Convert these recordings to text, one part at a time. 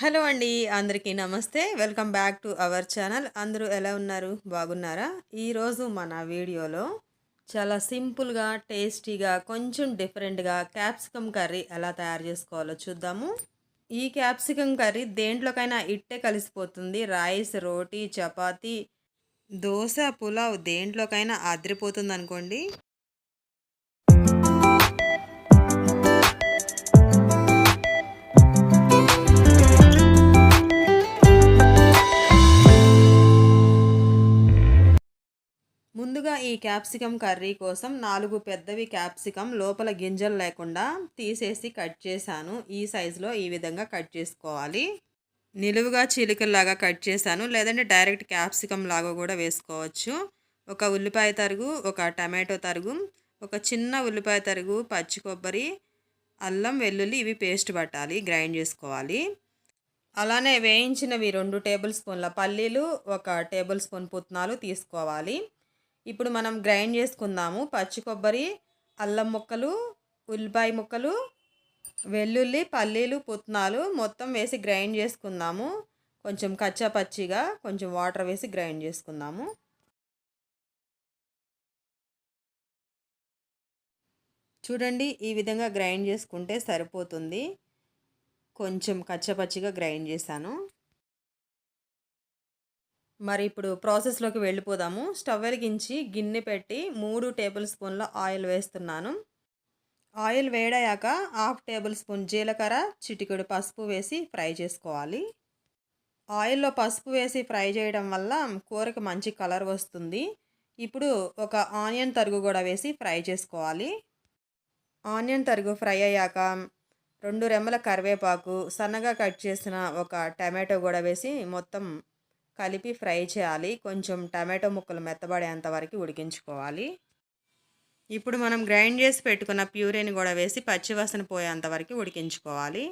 Hello అండి. అందరికీ నమస్తే. Welcome back to our channel. అందరూ ఎలా ఉన్నారు? బాగున్నారా? ఈరోజు మన వీడియోలో చాలా సింపుల్‌గా, టేస్టీగా, కొంచెం డిఫరెంట్‌గా క్యాప్సికమ్ కర్రీ ఎలా తయారు చేసుకోవాలో చూద్దాము. ఈ క్యాప్సికమ్ కర్రీ దేంట్లోకైనా ఇట్టే కలిసిపోతుంది. రైస్, రోటీ, చపాతీ, దోస, పులావ్ దేంట్లోకైనా అదిరిపోతుందనుకోండి. ముందుగా ఈ క్యాప్సికమ్ కర్రీ కోసం 4 పెద్దవి క్యాప్సికమ్ లోపల గింజలు లేకుండా తీసేసి కట్ చేశాను. ఈ సైజులో ఈ విధంగా కట్ చేసుకోవాలి. నిలువుగా చీలికల్లాగా కట్ చేశాను. లేదంటే డైరెక్ట్ క్యాప్సికమ్ లాగా కూడా వేసుకోవచ్చు. ఒక ఉల్లిపాయ తరుగు, ఒక టమాటో తరుగు, ఒక చిన్న ఉల్లిపాయ తరుగు, పచ్చి కొబ్బరి, అల్లం, వెల్లుల్లి ఇవి పేస్ట్ పట్టాలి, గ్రైండ్ చేసుకోవాలి. అలానే వేయించినవి 2 టేబుల్ స్పూన్ల పల్లీలు, 1 టేబుల్ స్పూన్ పుట్నాలు తీసుకోవాలి. ఇప్పుడు మనం గ్రైండ్ చేసుకుందాము. పచ్చి కొబ్బరి, అల్లం ముక్కలు, ఉల్లిపాయ ముక్కలు, వెల్లుల్లి, పల్లీలు, పుట్నాలు మొత్తం వేసి గ్రైండ్ చేసుకుందాము. కొంచెం కచ్చా పచ్చిగా కొంచెం వాటర్ వేసి గ్రైండ్ చేసుకుందాము. చూడండి, ఈ విధంగా గ్రైండ్ చేసుకుంటే సరిపోతుంది. కొంచెం కచ్చపచ్చిగా గ్రైండ్ చేశాను. మరి ఇప్పుడు ప్రాసెస్లోకి వెళ్ళిపోదాము. స్టవ్ వెలిగించి గిన్నె పెట్టి 3 టేబుల్ స్పూన్ల ఆయిల్ వేస్తున్నాను. ఆయిల్ వేడయ్యాక 1/2 టేబుల్ స్పూన్ జీలకర్ర, చిటికెడు పసుపు వేసి ఫ్రై చేసుకోవాలి. ఆయిల్లో పసుపు వేసి ఫ్రై చేయడం వల్ల కూరకి మంచి కలర్ వస్తుంది. ఇప్పుడు ఒక ఆనియన్ తరుగు కూడా వేసి ఫ్రై చేసుకోవాలి. ఆనియన్ తరుగు ఫ్రై అయ్యాక 2 రెమ్మల కరివేపాకు, సన్నగా కట్ చేసిన ఒక టమాటో కూడా వేసి మొత్తం కలిపి ఫ్రై చేయాలి. కొంచెం టమాటో ముక్కలు మెత్తబడేంత వరకు ఉడికించుకోవాలి. ఇప్పుడు మనం గ్రైండ్ చేసి పెట్టుకున్న ప్యూరీని కూడా వేసి పచ్చివాసన పోయేంత వరకు ఉడికించుకోవాలి.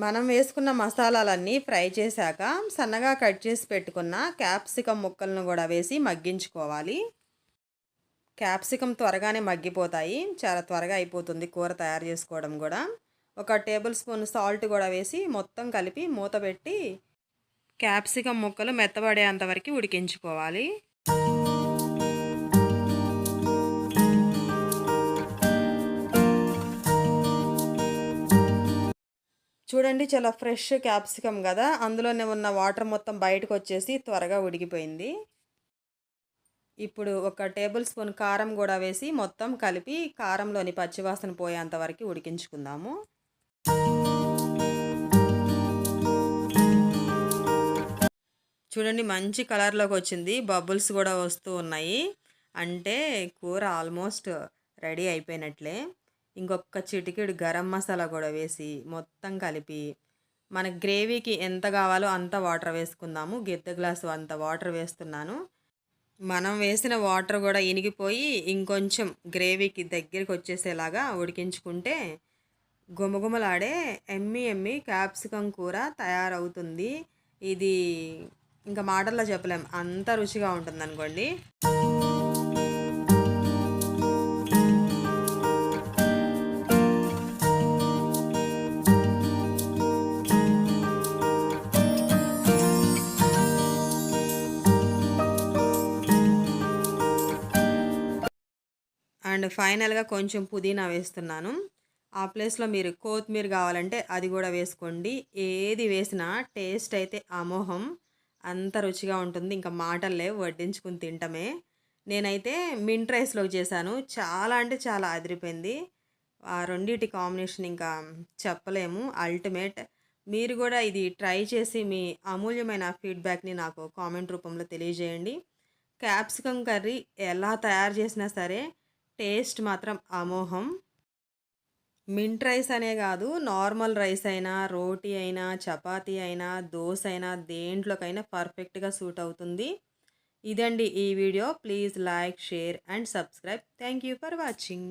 మనం వేసుకున్న మసాలాలన్నీ ఫ్రై చేశాక సన్నగా కట్ చేసి పెట్టుకున్న క్యాప్సికమ్ ముక్కలను కూడా వేసి మగ్గించుకోవాలి. క్యాప్సికమ్ త్వరగానే మగ్గిపోతాయి, చాలా త్వరగా అయిపోతుంది కూర తయారు చేసుకోవడం కూడా. 1 టేబుల్ స్పూన్ సాల్ట్ కూడా వేసి మొత్తం కలిపి మూత పెట్టి క్యాప్సికమ్ ముక్కలు మెత్తబడేంత వరకు ఉడికించుకోవాలి. చూడండి, చాలా ఫ్రెష్ క్యాప్సికమ్ కదా, అందులోనే ఉన్న వాటర్ మొత్తం బయటకు వచ్చేసి త్వరగా ఉడికిపోయింది. ఇప్పుడు 1 టేబుల్ స్పూన్ కారం కూడా వేసి మొత్తం కలిపి కారంలోని పచ్చివాసన పోయేంత వరకు ఉడికించుకుందాము. చూడండి, మంచి కలర్లోకి వచ్చింది, బబుల్స్ కూడా వస్తూ ఉన్నాయి. అంటే కూర ఆల్మోస్ట్ రెడీ అయిపోయినట్లే. ఇంకొక చిటికెడు గరం మసాలా కూడా వేసి మొత్తం కలిపి మన గ్రేవీకి ఎంత కావాలో అంత వాటర్ వేసుకుందాము. గిద్ద గ్లాసు అంత వాటర్ వేస్తున్నాను. మనం వేసిన వాటర్ కూడా ఇనిగిపోయి ఇంకొంచెం గ్రేవీకి దగ్గరికి వచ్చేసేలాగా ఉడికించుకుంటే గుమగుమలాడే ఎమ్మి ఎమ్మి క్యాప్సికమ్ కూర తయారవుతుంది. ఇది ఇంకా మాటల్లో చెప్పలేం, అంత రుచిగా ఉంటుంది అనుకోండి. అండ్ ఫైనల్గా కొంచెం పుదీనా వేస్తున్నాను. ఆ ప్లేస్లో మీరు కొత్తిమీర కావాలంటే అది కూడా వేసుకోండి. ఏది వేసినా టేస్ట్ అయితే అమోఘం, అంత రుచిగా ఉంటుంది. ఇంకా మాటలు లేవు, వడ్డించుకుని తింటమే. నేనైతే మింట్ రైస్లో చేశాను, చాలా అంటే చాలా అదిరిపోయింది. ఆ రెండిటి కాంబినేషన్ ఇంకా చెప్పలేము, అల్టిమేట్. మీరు కూడా ఇది ట్రై చేసి మీ అమూల్యమైన ఫీడ్బ్యాక్ని నాకు కామెంట్ రూపంలో తెలియజేయండి. క్యాప్సికమ్ కర్రీ ఎలా తయారు చేసినా సరే టేస్ట్ మాత్రం అమోఘం. మింట్ రైస్ అనే కాదు, నార్మల్ రైస్ అయినా, రోటీ అయినా, చపాతీ అయినా, దోశ అయినా దేంట్లోకైనా పర్ఫెక్ట్గా సూట్ అవుతుంది. ఇదండి ఈ video. Please like, share and subscribe. Thank you for watching.